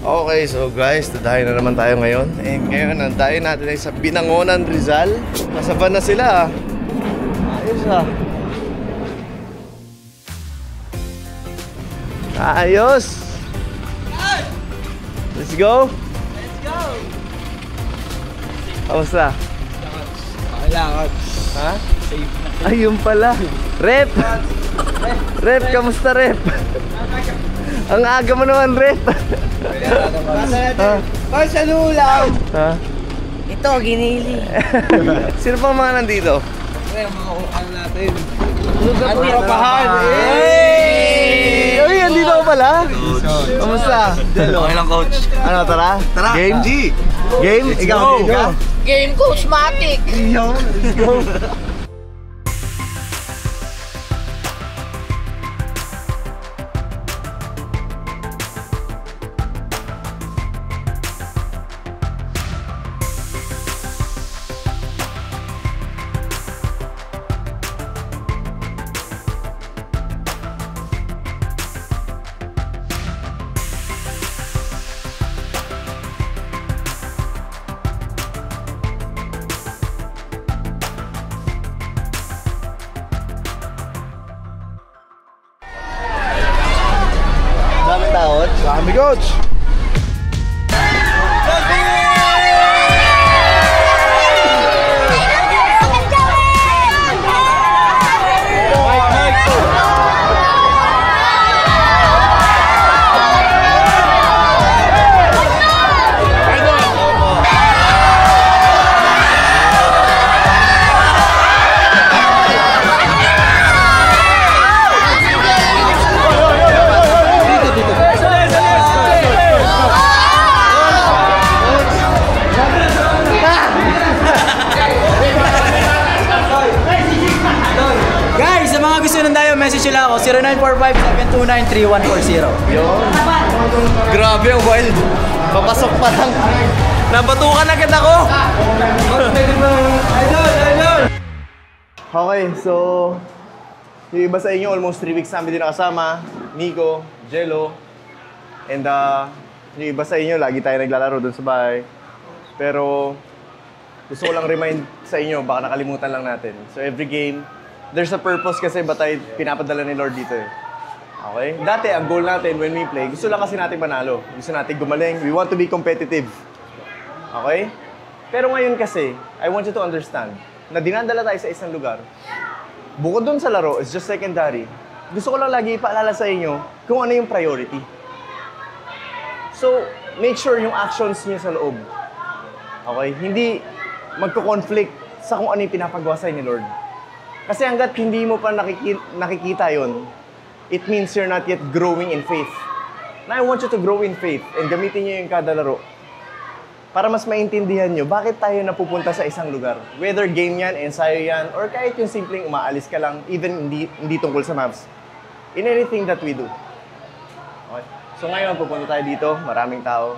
Okay, so guys, dadayo na naman tayo ngayon. And ngayon, ang dayo natin ay sa Binangonan, Rizal. Nasa van na sila. Ayos ah. Ayos! Let's go! Let's go! Kamusta? Kailangan. Ha? Safe na. Ayun pala. Rep! Rep, kamusta Rep? Ang aga mo naman, Rep. Boys, ano ulam? Ha? Ito, ginili. Sino pang mga nandito? Ay, mga ano natin. Ano tropahan? Uy, andito ka pala? Kamusta? Okay lang, coach. Ano, tara? Tara, Game? G! Game? Ikaw, game ka? Game Coach Matic. Yo, let's go. Daming tao. Dami, coach. Message nila ako, 0945-729-3140. Yun. Grabe ang wild. Papasok pa lang. Nabatukan agad ako. Okay, so yung iba sa inyo, almost 3 weeks namin din nakasama. Nico, Jello, and yung iba sa inyo, lagi tayo naglalaro dun sa bahay. Pero gusto ko lang remind sa inyo, baka nakalimutan lang natin. So every game, there's a purpose kasi ba tayo pinapadala ni Lord dito eh. Okay? Dati, ang goal natin when we play, gusto lang kasi natin manalo. Gusto natin gumaling. We want to be competitive. Okay? Pero ngayon kasi, I want you to understand na dinadala tayo sa isang lugar. Bukod dun sa laro, it's just secondary. Gusto ko lang lagi ipaalala sa inyo kung ano yung priority. So, make sure yung actions niyo sa loob. Okay? Hindi magko-conflict sa kung ano yung pinapagawa sa'yo ni Lord. Kasi hanggat hindi mo pa nakikita yon, it means you're not yet growing in faith. Now, I want you to grow in faith and gamitin nyo yung kada laro para mas maintindihan nyo bakit tayo napupunta sa isang lugar. Whether game yan, ensayo yan, or kahit yung simpleng umaalis ka lang, even hindi tungkol sa maps. In anything that we do. Okay? So ngayon, pupunta tayo dito, maraming tao.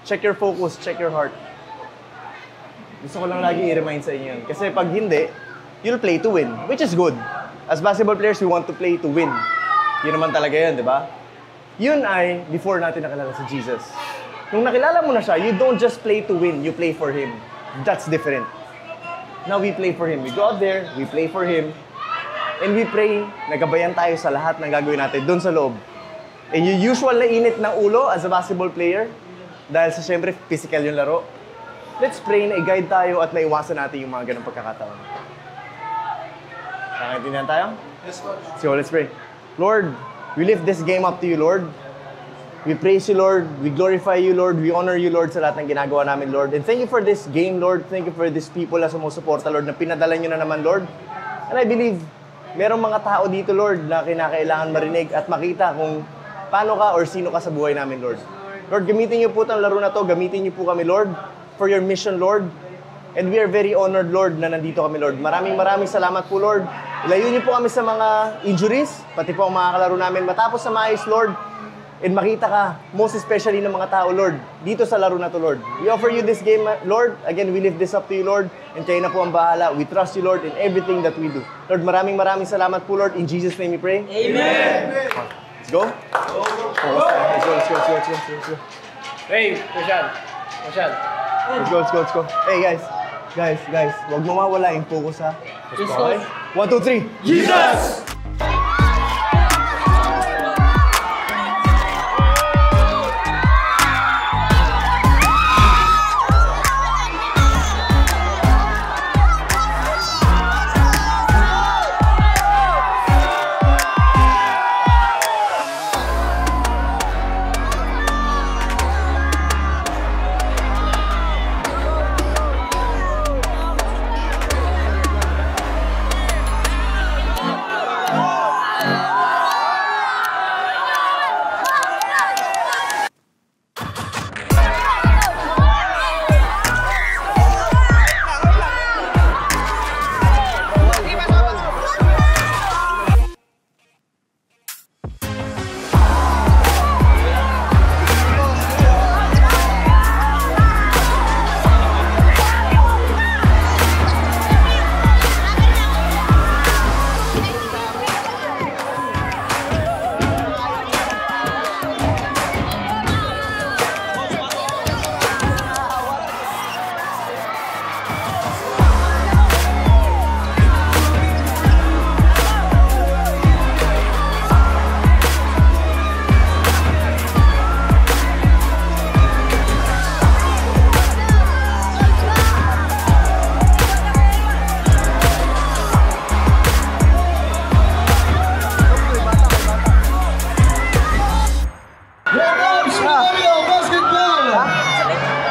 Check your focus, check your heart. Gusto ko lang lagi i-remind sa inyo yun. Kasi pag hindi, you'll play to win, which is good. As basketball players, we want to play to win. Yun naman talaga yun, di ba? Yun ay before natin nakilala si Jesus. Nung nakilala mo na siya, you don't just play to win, you play for Him. That's different. Now we play for Him. We go out there, we play for Him, and we pray, nagabayan tayo sa lahat ng gagawin natin doon sa loob. And yung usual na init ng ulo as a basketball player, dahil sa syempre physical yung laro, let's pray na i-guide tayo at naiwasan natin yung mga ganong pagkakataon. Nakaintindihan tayo? Yes, coach. So let's pray. Lord, we lift this game up to you, Lord. We praise you, Lord. We glorify you, Lord. We honor you, Lord, sa lahat ng ginagawa namin, Lord. And thank you for this game, Lord. Thank you for these people na sumusuporta, Lord, na pinadala nyo na naman, Lord. And I believe, merong mga tao dito, Lord, na kinakailangan marinig at makita kung paano ka or sino ka sa buhay namin, Lord. Lord, gamitin niyo po itong laro na to. Gamitin niyo po kami, Lord, for your mission, Lord. And we are very honored, Lord, na nandito kami, Lord. Maraming salamat po, Lord. Ilayo niyo po kami sa mga injuries, pati po ang mga kalaro namin. Matapos sa maayos, Lord, and makita ka, most especially ng mga tao, Lord, dito sa laro na to, Lord. We offer you this game, Lord. Again, we lift this up to you, Lord. And kayo na po ang bahala. We trust you, Lord, in everything that we do. Lord, maraming salamat po, Lord. In Jesus' name we pray. Amen! Let's go. Let's go. Hey, Roshan. Let's go, let's go, let's go. Hey guys, huwag mo mawala yung focus ha. Okay? 1, 2, 3. Jesus!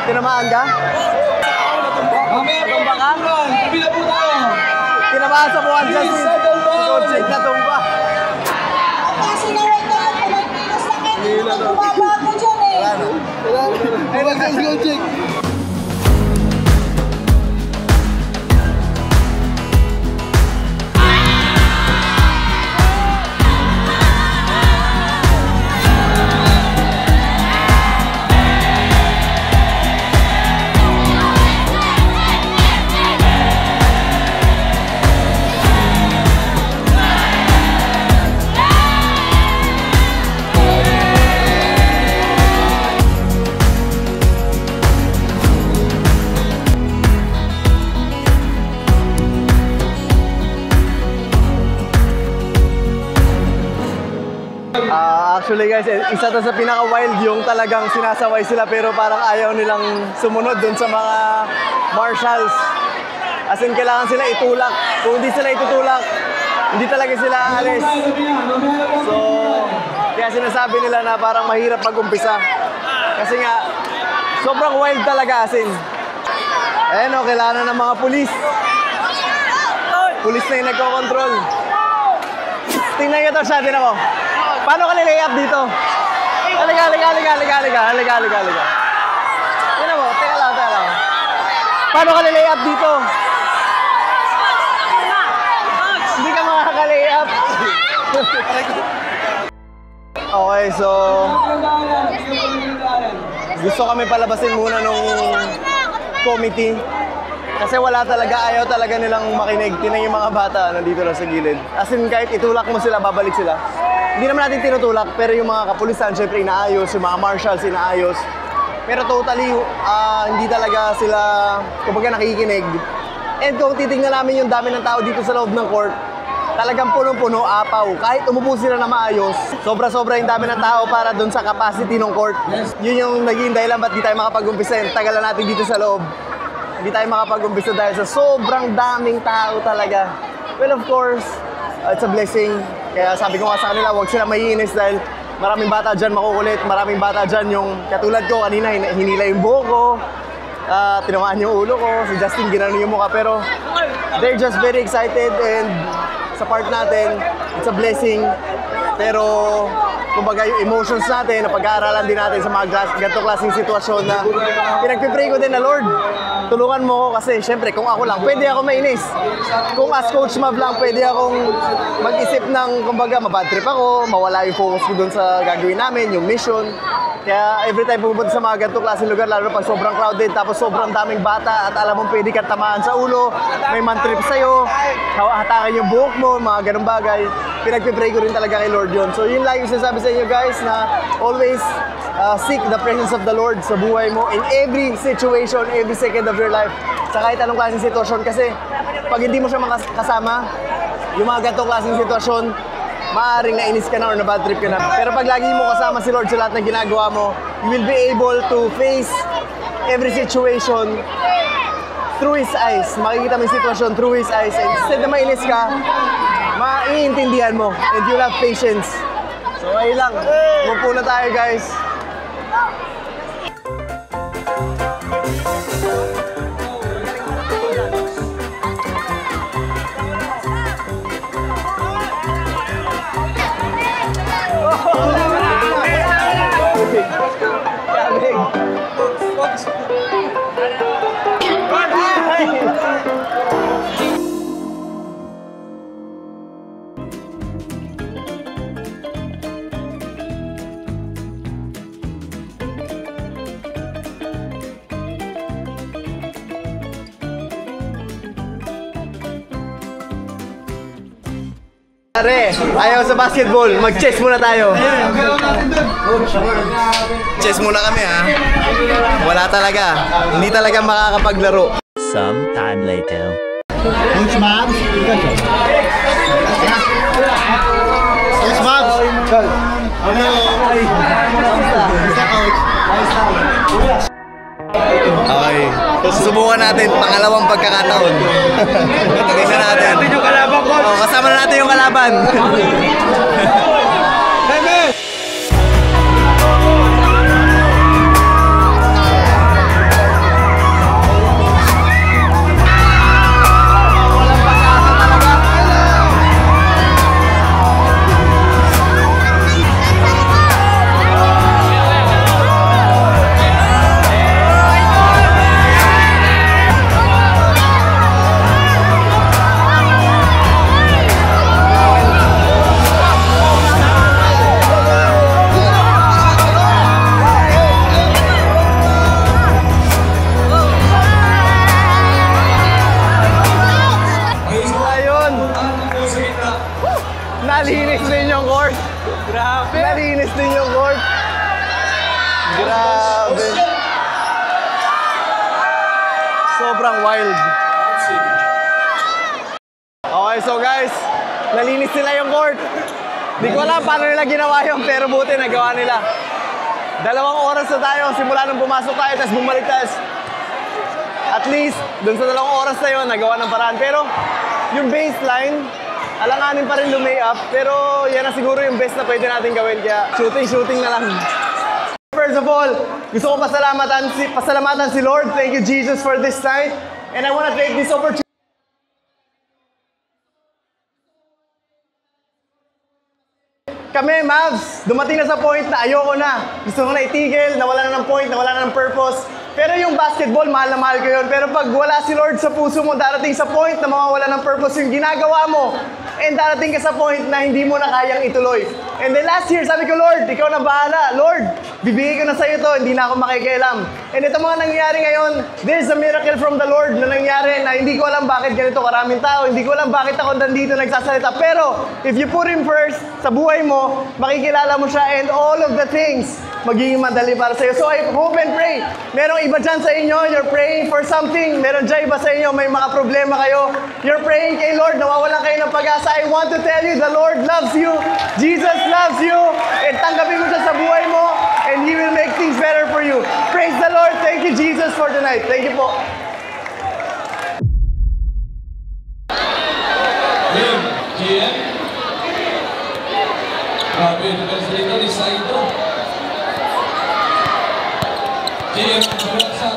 Tinamaan ka? Natumba ka? Tinamaan sa buwan dyan si Coach natumba. Kasi nawag na ang Pilipinas na kayo na bumabago dyan eh. Wala na. Actually guys, isa to sa pinaka-wild yung talagang sinasaway sila pero parang ayaw nilang sumunod dun sa mga marshals. As in, kailangan sila itulak. Kung hindi sila itutulak, hindi talaga sila aalis. So, kaya sinasabi nila na parang mahirap mag-umpisa. Kasi nga, sobrang wild talaga as in. Ayan o, kailangan ng mga pulis. Pulis na yung nagko-control. Tingnan nyo to siya, tinan mo. Paano ka nilay up dito? Halika. Tingnan mo, teka lang. Paano ka nilay up dito? Hindi ka makaka-lay up. Okay, so gusto kami palabasin muna nung committee. Kasi wala talaga, ayaw talaga nilang makinig. Tinan yung mga bata, nandito lang sa gilid. As in, kahit itulak mo sila, babalik sila. Hindi naman natin tinutulak, pero yung mga kapulisan, syempre inaayos, yung mga marshals inaayos. Pero totally, hindi talaga sila, kumbaga nakikinig. And kung titignan namin yung dami ng tao dito sa loob ng court, talagang punong-puno, apaw. Kahit umupo sila na maayos, sobra-sobra yung dami ng tao para dun sa capacity ng court. Yun yung naging dahilan ba't di tayo makapag-umpisa. Tagal na natin dito sa loob. Hindi tayo makapag-umpisa dahil sa sobrang daming tao talaga. Well, of course, it's a blessing. Kaya sabi ko nga sa kanila, huwag sila maiinis dahil maraming bata dyan makukulit. Maraming bata dyan yung katulad ko, kanina hinila yung buhok ko. Tinamaan yung ulo ko. Si Justin, ginano yung mukha. Pero they're just very excited and sa part natin, it's a blessing. Pero kumbaga yung emotions natin, na pag-aaralan din natin sa mga ganitong klaseng sitwasyon na pinagpipray ko din na Lord, tulungan mo ko kasi syempre kung ako lang, pwede ako mainis. Kung as Coach Mav lang, pwede akong mag-isip ng kumbaga mabad trip ako, mawala yung focus ko dun sa gagawin namin, yung mission. Kaya every time pupunta sa mga ganitong klaseng lugar, lalo pag sobrang crowded, tapos sobrang daming bata at alam mong pwede kang tamaan sa ulo, may man trip sa'yo, hatakan yung buhok mo, mga ganong bagay. Pinagpipray ko rin talaga kay Lord yun. So yun lang yung sinasabi sa inyo guys na always seek the presence of the Lord sa buhay mo in every situation, every second of your life. Sa kahit anong klaseng sitwasyon. Kasi pag hindi mo siya makasama, yung mga ganitong klaseng sitwasyon, maaaring nainis ka na or na bad trip ka na. Pero pag lagi mo kasama si Lord sa lahat ng ginagawa mo, you will be able to face every situation through His eyes. Makikita mo yung sitwasyon through His eyes. And instead na mainis ka, maiintindihan mo. And you'll have patience. So ayun lang. Umupo na tayo, guys. Pare, ayaw sa basketball, mag-chess muna tayo. Chess muna kami ha. Wala talaga, hindi talaga makakapaglaro. Some time later. Coach Mabs. Coach Mabs. Hello. Okay, susubukan natin pangalawang pagkakataon. Tingnan natin. Yung kalaban, coach. Oh, kasama na natin yung kalaban. Nalinis din yung court. Grabe. Nalinis din yung court. Grabe. Sobrang wild. Okay, so guys, nalinis nila yung court. Di ko alam paano nila ginawa yun, pero buti nagawa nila. 2 oras na tayo, simula nung pumasok tayo, tapos bumalik tayo. At least, dun sa 2 oras na yun, nagawa ng paraan. Pero, yung baseline, alanganin pa rin lumay-up, pero yan na siguro yung best na pwede natin gawin. Kaya shooting na lang. First of all, gusto ko pasalamatan si Lord. Thank you, Jesus, for this night. And I want to take this opportunity. Kami, Mavs, dumating na sa point na ayoko na. Gusto ko na itigil, nawala na ng point, nawala na ng purpose. Pero yung basketball, mahal na mahal ko yun. Pero pag wala si Lord sa puso mo, darating sa point na mawawala ng purpose yung ginagawa mo. And darating ka sa point na hindi mo na kayang ituloy. And then last year, sabi ko, Lord, ikaw na bahala. Lord, bibigay ko na sa'yo to, hindi na ako makikialam. And ito mga nangyayari ngayon, there's a miracle from the Lord na nangyari na hindi ko alam bakit ganito karaming tao, hindi ko alam bakit ako nandito nagsasalita. Pero, if you put Him first sa buhay mo, makikilala mo siya and all of the things magiging madali para sa'yo. So I hope and pray. Merong iba dyan sa inyo, you're praying for something. Meron dyan iba sa inyo, may mga problema kayo. You're praying kay Lord, nawawalan kayo ng pag-asa. I want to tell you, the Lord loves you. Jesus loves you. And tanggapin mo siya sa buhay mo and He will make things better for you. Praise the Lord. Thank you, Jesus, for tonight. Thank you po. GM. Grabe, defense rito ni Saito. GM, Bulaksan.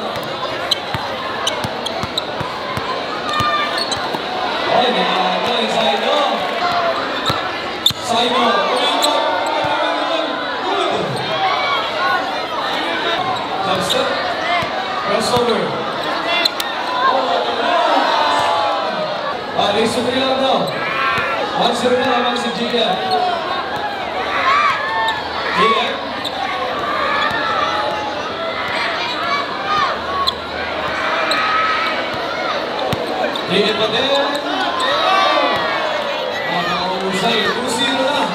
Ay, nakakata ni Saito. Saito, umingot. Jump crossover. Race 3 lang daw. 1-0 na lamang si GM. GM. GM pa din. Nakakausay. 2-0 na.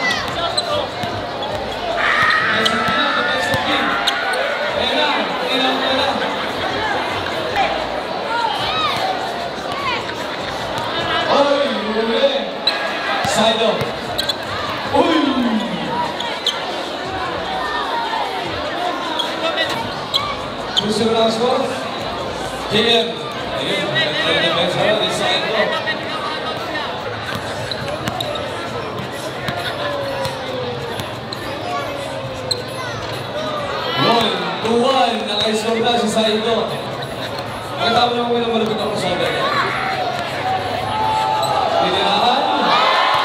Nasa kanya, the best of team. Susunod na score. JM. Ayun. Nag-defense na sa ito. Yun. 2-1. Naka-score na si Saido. Nakita mo naman kung malapit ako sa atin. Pinirahan.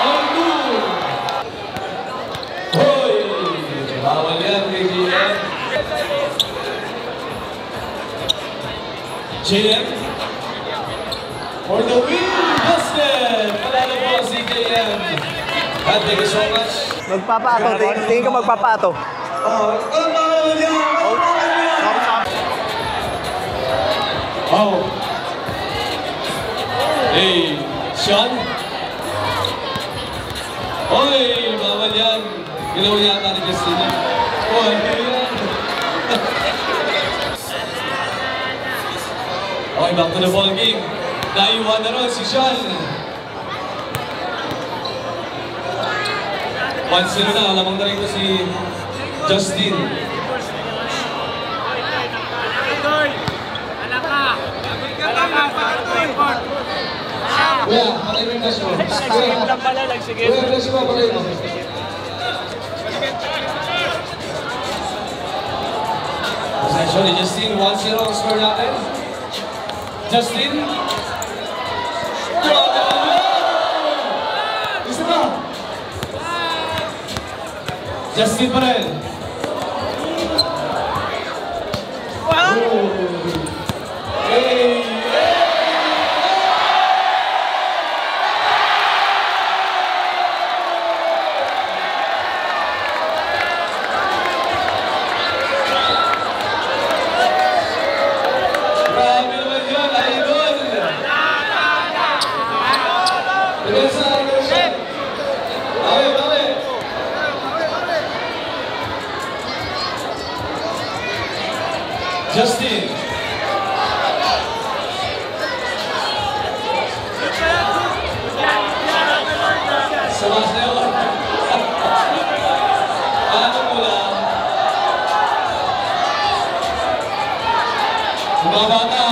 On 2. Hoy! Bawal yan kay JM. JM. For the win, Justin! Panalo po si JM. And thank you so much. Magpapato. Tingin ka magpapato. Oh. Hey, Sean. Oy, bawal yan. Ginawa yata ni Justin. Oh, hindi yan. Okay, back to the ball game. Naiwan na ron si Sean. 1-0 na, lamang na rin si Justin. Kuya, patay mo yung flash mo. Kuya, flash mo, patay mo. Possession ni Justin, 1-0 ang score natin. Justin. Isa pa. Justin pa rin. Hey! Grabe naman yun, idol! Depensa, depensa! Bawi! Justin! Samas na yun! Paano mo lang? Mga bata,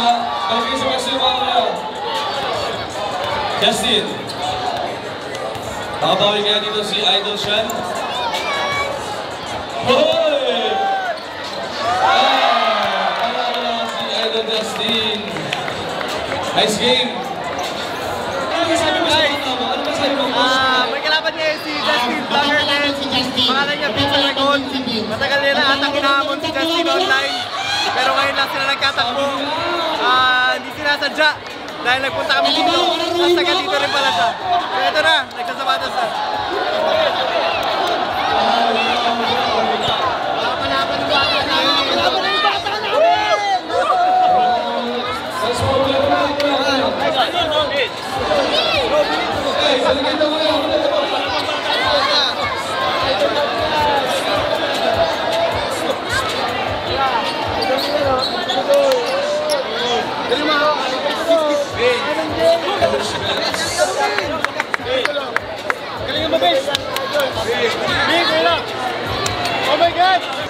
kalagay sa kasi yung mga ngayon. Justin. Nakabawin kaya dito si Idol Sean. Hoy! Panalo na si Idol Justin. Nice game. Ano masabi mo sa mga tama? Ano masabi mo? May kalaban niya si Justin Vlogger din. Pangalan niya Peter Ragon. Matagal nila atang hinahamon si Justin online. Pero ngayon lang sila nagkatakbo. Hindi sinasadya. Dahil nagpunta kami dito. At taga dito rin pala siya. So ito na, nagsasabatas na.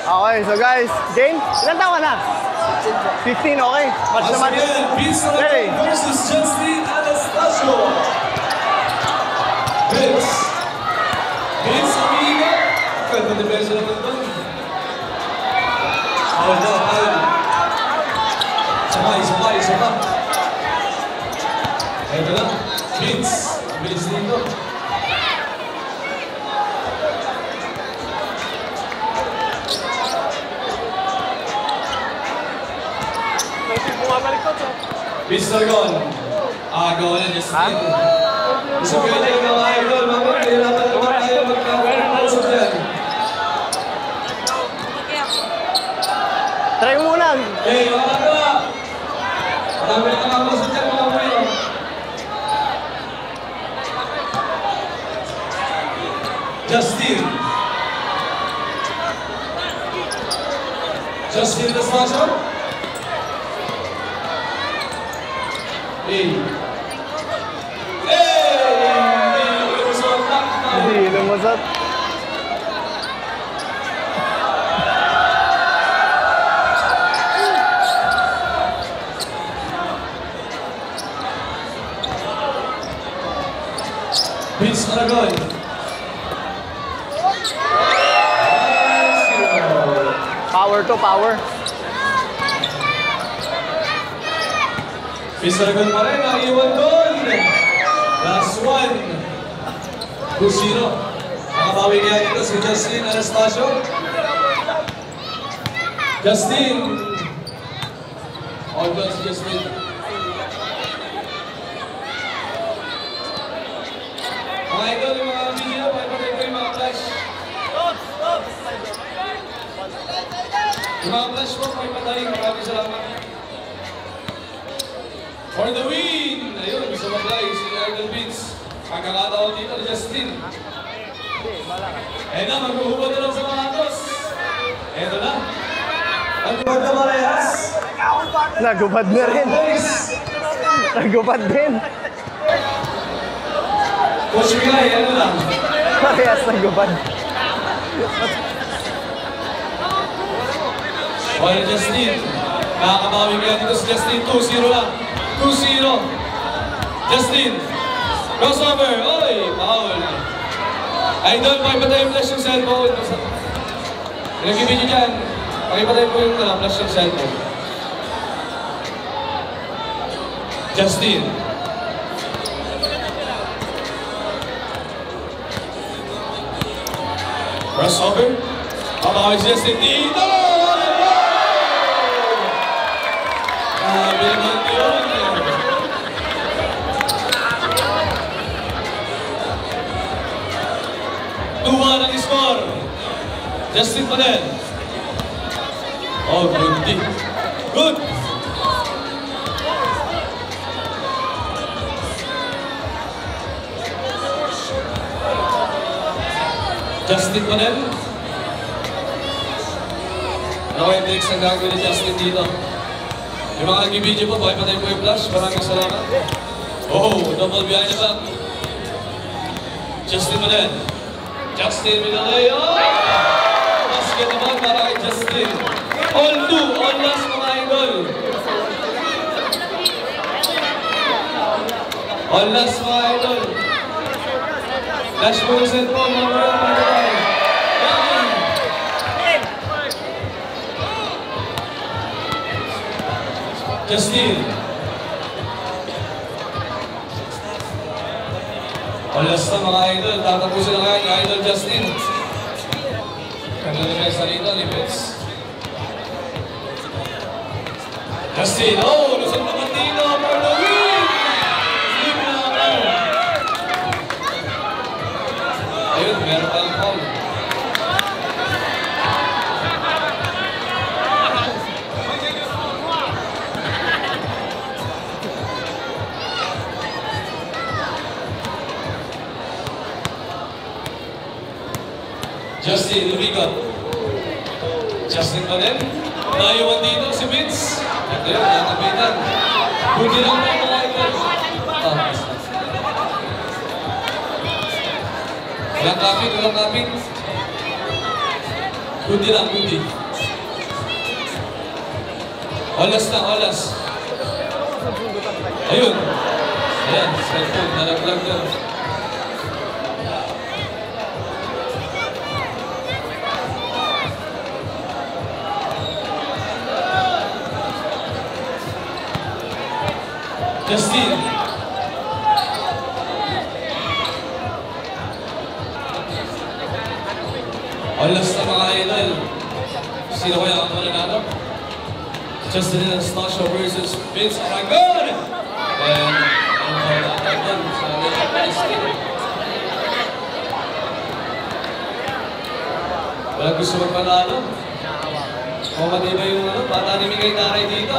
Okay, so guys, game? Ilan taon ka na? 15, okay. Match na match. Vince Ready? versus Justin Anastasio. Vince. Vince Amiga. Ganda na beso naman ito. Foul na, foul. Isa pa. Ito na. Vince. Bilis dito. Mr. Gon, agaw na Justin. Gusto ko yun ng idol, mamaya nahirapan naman tayo magkakausap dyan. Try mo muna. Hey, mga kagawa! Marami na nakakausap dyan mga kuya. Justin. Justin Anastasio. Hey! Hindi, lumusot. Aragon. Power to power. Miss Aragon pa rin, ang iwan doon. Last one. 2-0. Nakabawi kaya dito si Justin Anastasio. Justin. All done si Justin. Mga idol, yung mga video, pakipatay ko yung mga flash. Yung mga flash mo, pakipatay. Maraming salamat. For the win! Ayun, gusto mag-fly si Idol Beats. Pagkakataon dito, Justin. Ayun na, maghuhubad na lang sa mga atos. Eto na. Maghuhubad na parehas. Nagubad na rin. Nagubad din. Coach Miguel, ano lang? Parehas nagubad. Well, Justin. Nakakabawi kaya dito si Justin. 2-0 lang. 2-0. Justin. Crossover. Oy, foul. Idol, pakipatay yung flash yung cellphone. Pinag-ibig nyo dyan. Pakipatay po yung flash yung cellphone. Justin. Crossover. Pabawi si Justin dito. Grabe naman yun. Tuwa ng score. Justin pa din. Oh, good. Good. Justin pa din. Ako yung tricks ang gagawin ni Justin dito. Yung mga nag-video po, pakipatay po yung flash. Maraming salamat. Oh, double behind the back. Justin pa din. Justin with a layup. Basket naman para kay Justin. All two, all last mga idol. All last mga idol. Flash mo yung cellphone, mga idol. Justin. Olas na mga idol, tatapusin na kaya ni Idol Justin. Kaglan na sa rito, Lipets. Justin, oh! Lusog naman dito for the win! Flip na ako. Ayun, meron tayong foul. Justin, lumigot. Justin pa rin. Naiwan dito si Vince. At yun, natapitan. Buti lang na mga idol. Walang kapit, walang kapit. Buti lang, buti. Olas na, olas. Ayun. Ayan, cellphone, nalaglag doon. Justin. Olas na mga idol. Sino kaya ang mananalo? Justin Anastasio versus Vince Aragon. And ang pagkakataon sa Legend Justin. Walang gusto magpanalo. O matibay yung bata ni Miguel Taray dito.